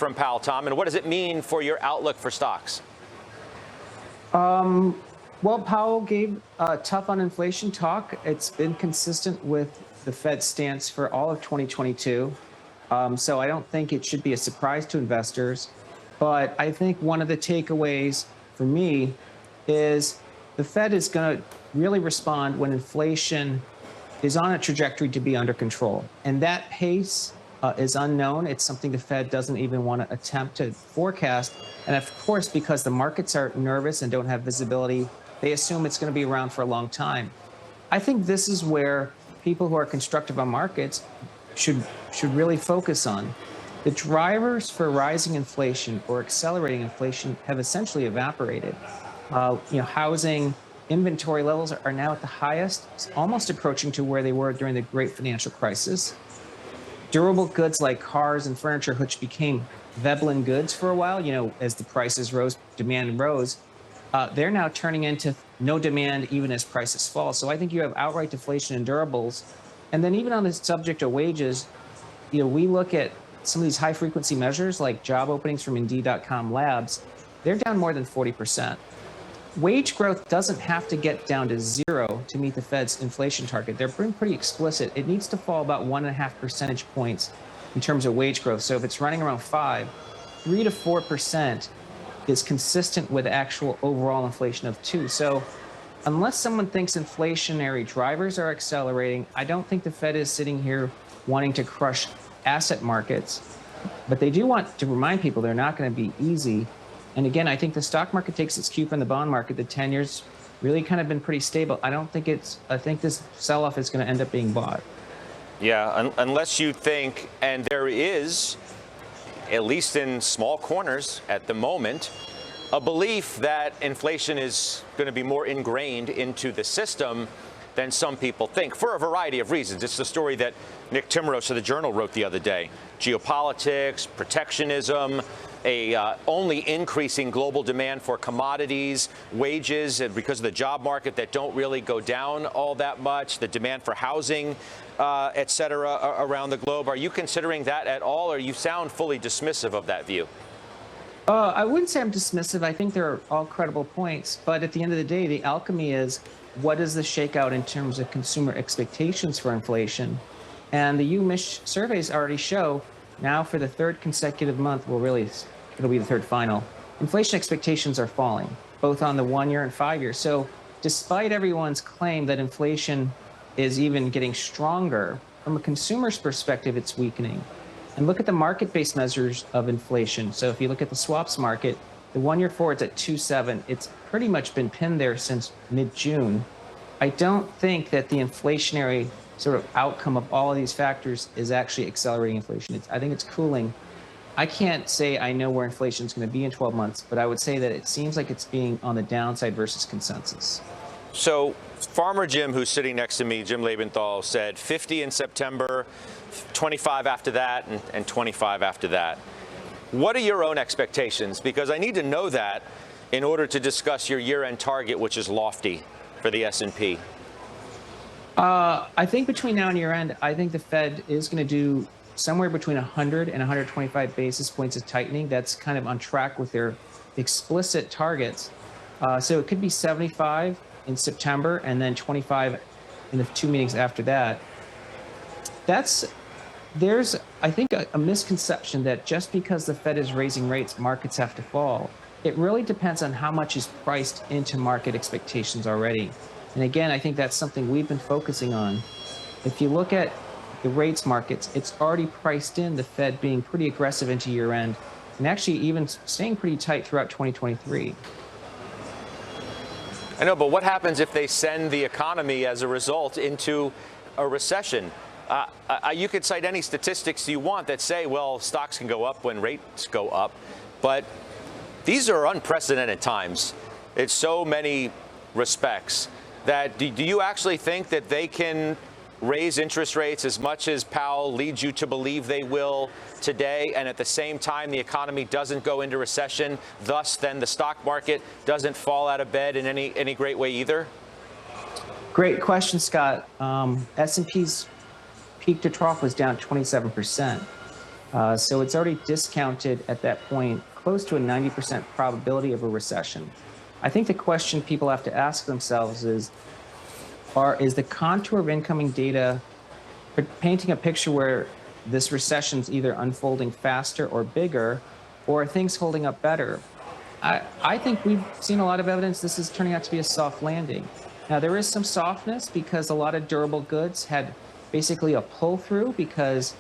from Powell, Tom, and what does it mean for your outlook for stocks? Well, Powell gave tough on inflation talk. It's been consistent with the Fed's stance for all of 2022. So I don't think it should be a surprise to investors. But I think one of the takeaways for me is the Fed is going to really respond when inflation is on a trajectory to be under control. And that pace is unknown. It's something the Fed doesn't even want to attempt to forecast. And of course, because the markets are nervous and don't have visibility, they assume it's going to be around for a long time. I think this is where people who are constructive on markets should really focus on. The drivers for rising inflation or accelerating inflation have essentially evaporated. Housing inventory levels are now at the highest, almost approaching to where they were during the great financial crisis. Durable goods like cars and furniture, which became Veblen goods for a while, as the prices rose, demand rose, they're now turning into no demand even as prices fall. So I think you have outright deflation in durables. And then even on the subject of wages, we look at some of these high frequency measures like job openings from Indeed.com labs, they're down more than 40%. Wage growth doesn't have to get down to zero to meet the Fed's inflation target. They're being pretty explicit. It needs to fall about 1.5 percentage points in terms of wage growth. So if it's running around 3 to 4% is consistent with actual overall inflation of 2. So unless someone thinks inflationary drivers are accelerating, I don't think the Fed is sitting here wanting to crush asset markets. But they do want to remind people they're not going to be easy. And again, I think the stock market takes its cue from the bond market. The 10 years really kind of been pretty stable. I think this sell-off is going to end up being bought. Yeah, unless you think, and there is, at least in small corners at the moment, a belief that inflation is going to be more ingrained into the system than some people think, for a variety of reasons. It's the story that Nick Timros of the Journal wrote the other day. Geopolitics, protectionism, only increasing global demand for commodities, wages, and because of the job market that don't really go down all that much, the demand for housing, et cetera, around the globe. Are you considering that at all, or you sound fully dismissive of that view? I wouldn't say I'm dismissive. I think they're all credible points. But at the end of the day, the alchemy is, what is the shakeout in terms of consumer expectations for inflation? And the UMich surveys already show now for the third consecutive month, it'll be the third final, inflation expectations are falling, both on the 1 year and 5 year. So despite everyone's claim that inflation is even getting stronger, from a consumer's perspective, it's weakening. And look at the market-based measures of inflation. So if you look at the swaps market, the 1 year forward's at 2.7. It's pretty much been pinned there since mid-June. I don't think that the inflationary sort of outcome of all of these factors is actually accelerating inflation. I think it's cooling. I can't say I know where inflation is going to be in 12 months, but I would say that it seems like it's being on the downside versus consensus. So Farmer Jim, who's sitting next to me, Jim Lebenthal, said 50 in September, 25 after that, and 25 after that. What are your own expectations? Because I need to know that in order to discuss your year-end target, which is lofty for the S&P. I think between now and year-end, I think the Fed is going to do somewhere between 100 and 125 basis points of tightening. That's kind of on track with their explicit targets. So it could be 75 in September and then 25 in the 2 meetings after that. There's, I think, a misconception that just because the Fed is raising rates, markets have to fall. It really depends on how much is priced into market expectations already. And again, I think that's something we've been focusing on. If you look at the rates markets, it's already priced in the Fed being pretty aggressive into year end and actually even staying pretty tight throughout 2023. I know, but what happens if they send the economy as a result into a recession? You could cite any statistics you want that say, well, stocks can go up when rates go up. But these are unprecedented times. It's so many respects that do you actually think that they can raise interest rates as much as Powell leads you to believe they will today, and at the same time the economy doesn't go into recession, thus then the stock market doesn't fall out of bed in any great way either? Great question, Scott. S&P's peak to trough was down 27%. So it's already discounted at that point close to a 90% probability of a recession. I think the question people have to ask themselves is the contour of incoming data painting a picture where this recession's either unfolding faster or bigger, or are things holding up better? I think we've seen a lot of evidence this is turning out to be a soft landing. Now, there is some softness because a lot of durable goods had basically a pull through because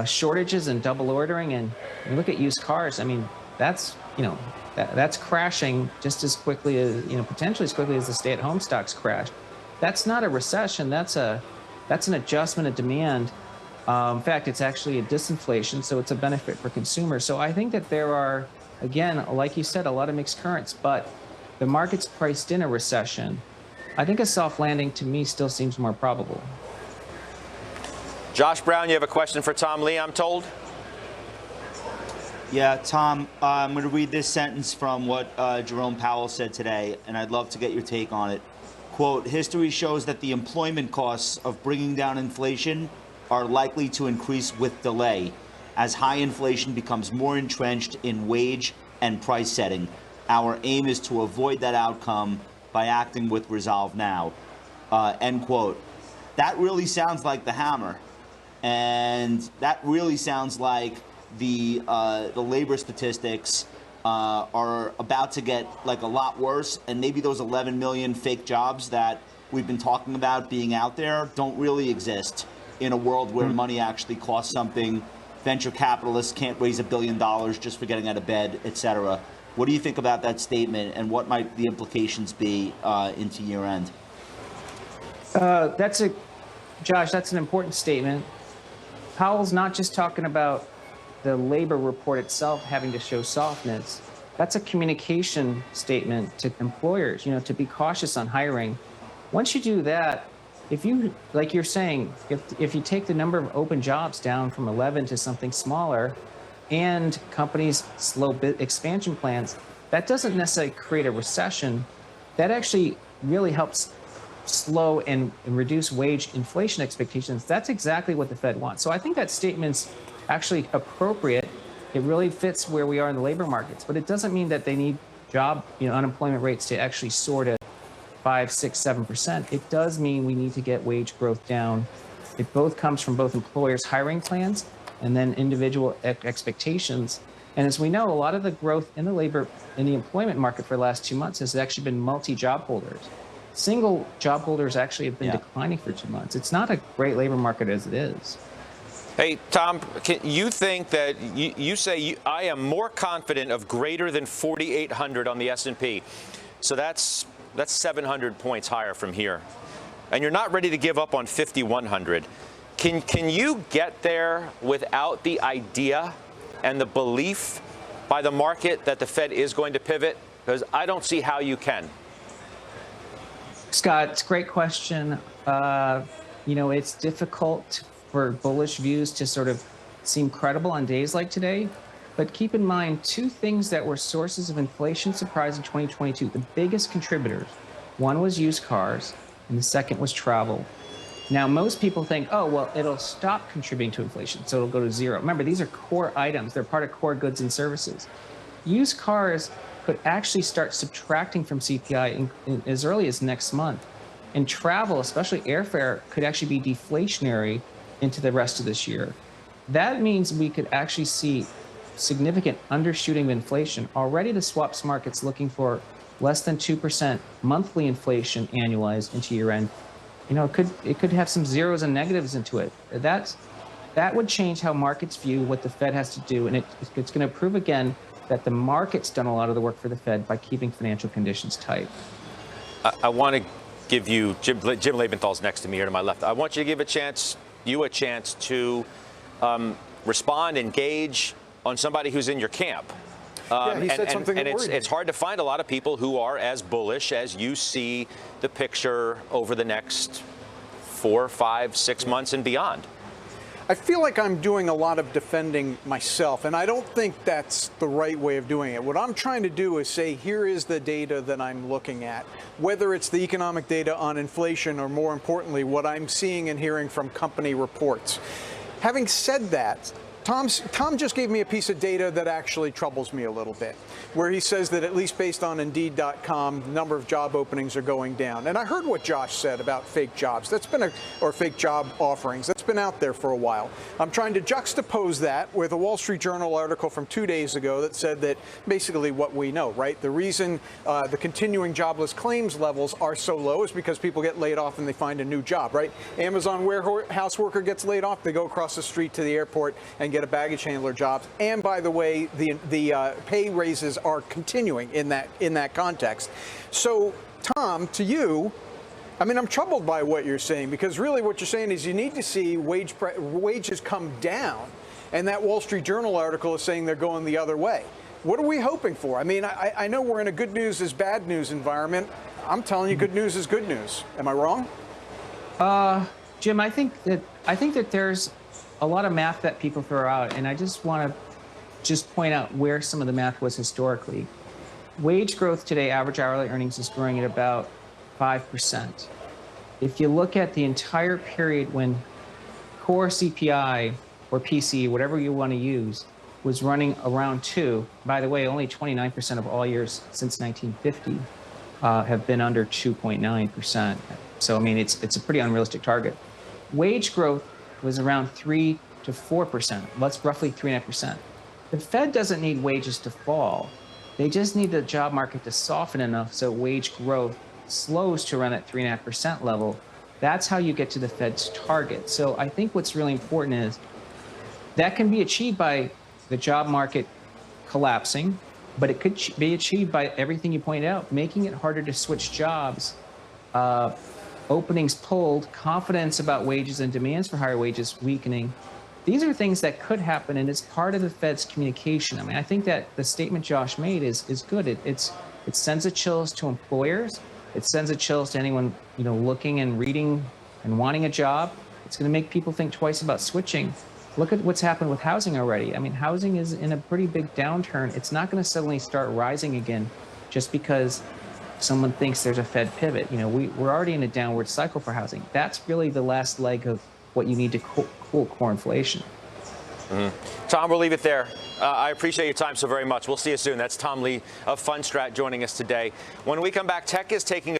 shortages and double ordering. And you look at used cars, I mean, that's, that's crashing just as quickly as, potentially as quickly as the stay-at-home stocks crashed. That's not a recession. That's an adjustment of demand. In fact, it's actually a disinflation, so it's a benefit for consumers. So I think that there are, again, like you said, a lot of mixed currents, but the market's priced in a recession. I think a soft landing, to me, still seems more probable. Josh Brown, you have a question for Tom Lee, I'm told? Yeah, Tom, I'm going to read this sentence from what Jerome Powell said today, and I'd love to get your take on it. Quote, history shows that the employment costs of bringing down inflation are likely to increase with delay as high inflation becomes more entrenched in wage and price setting. Our aim is to avoid that outcome by acting with resolve now. End quote. That really sounds like the hammer. And that really sounds like the labor statistics are about to get like a lot worse, and maybe those 11 million fake jobs that we've been talking about being out there don't really exist in a world where money actually costs something. Venture capitalists can't raise $1 billion just for getting out of bed, et cetera. What do you think about that statement, and what might the implications be into year end? Josh, that's an important statement. Powell's not just talking about the labor report itself having to show softness. That's a communication statement to employers, to be cautious on hiring. Once you do that, if you, like you're saying, if you take the number of open jobs down from 11 to something smaller, and companies slow expansion plans, that doesn't necessarily create a recession. That actually really helps slow and reduce wage inflation expectations. That's exactly what the Fed wants. So I think that statement's actually appropriate. It really fits where we are in the labor markets, but it doesn't mean that they need unemployment rates to actually soar to 5, 6, 7%. It does mean we need to get wage growth down. It both comes from both employers' hiring plans and then individual expectations. And as we know, a lot of the growth in the employment market for the last 2 months has actually been multi-job holders. Single job holders actually have been declining for 2 months. It's not a great labor market as it is. Hey, Tom, can you think that you say I am more confident of greater than 4,800 on the S&P. So that's 700 points higher from here. And you're not ready to give up on 5,100. Can you get there without the idea and the belief by the market that the Fed is going to pivot? Because I don't see how you can. Scott, it's a great question. It's difficult for bullish views to sort of seem credible on days like today. But keep in mind, two things that were sources of inflation surprise in 2022, the biggest contributors. One was used cars, and the second was travel. Now, most people think, oh, well, it'll stop contributing to inflation, so it'll go to zero. Remember, these are core items. They're part of core goods and services. Used cars could actually start subtracting from CPI in as early as next month. And travel, especially airfare, could actually be deflationary into the rest of this year. That means we could actually see significant undershooting of inflation. Already the swaps market's looking for less than 2% monthly inflation annualized into year end. It could have some zeros and negatives into it. That would change how markets view what the Fed has to do, and it's going to prove again that the market's done a lot of the work for the Fed by keeping financial conditions tight. I want to give you Jim Lebenthal's next to me here to my left. I want you to give you a chance to respond, engage on somebody who's in your camp. He said something and it's hard to find a lot of people who are as bullish as you see the picture over the next 4, 5, 6 months and beyond. I feel like I'm doing a lot of defending myself, and I don't think that's the right way of doing it. What I'm trying to do is say, here is the data that I'm looking at, whether it's the economic data on inflation or, more importantly, what I'm seeing and hearing from company reports. Having said that, Tom just gave me a piece of data that actually troubles me a little bit, where he says that at least based on Indeed.com, the number of job openings are going down. And I heard what Josh said about fake jobs. Or fake job offerings. That's been out there for a while. I'm trying to juxtapose that with a Wall Street Journal article from 2 days ago that said that basically what we know, right? The reason the continuing jobless claims levels are so low is because people get laid off and they find a new job, right? Amazon warehouse worker gets laid off, they go across the street to the airport and get a baggage handler job. And by the way, the pay raises are continuing in that context. So, Tom, to you, I mean, I'm troubled by what you're saying, because really what you're saying is you need to see wages come down, and that Wall Street Journal article is saying they're going the other way. What are we hoping for? I mean, I know we're in a good news is bad news environment. I'm telling you, good news is good news. Am I wrong? Jim, I think that there's a lot of math that people throw out, and I just want to point out where some of the math was historically. Wage growth today, average hourly earnings is growing at about 5%. If you look at the entire period when core CPI or PCE, whatever you want to use, was running around 2. By the way, only 29% of all years since 1950 have been under 2.9%. So, I mean, it's a pretty unrealistic target. Wage growth was around 3 to 4%. That's roughly 3.5%. The Fed doesn't need wages to fall. They just need the job market to soften enough so wage growth slows to around that 3.5% level. That's how you get to the Fed's target. So I think what's really important is that can be achieved by the job market collapsing, but it could be achieved by everything you pointed out, making it harder to switch jobs, openings pulled, confidence about wages and demands for higher wages weakening. These are things that could happen, and it's part of the Fed's communication. I mean, I think that the statement Josh made is good. It sends a chills to employers. It sends a chills to anyone looking and reading and wanting a job. It's going to make people think twice about switching. Look at what's happened with housing already. I mean, housing is in a pretty big downturn. It's not going to suddenly start rising again just because someone thinks there's a Fed pivot. We're already in a downward cycle for housing. That's really the last leg of what you need to cool core inflation. Tom, we'll leave it there. I appreciate your time so very much. We'll see you soon. That's Tom Lee of Fundstrat joining us today. When we come back, tech is taking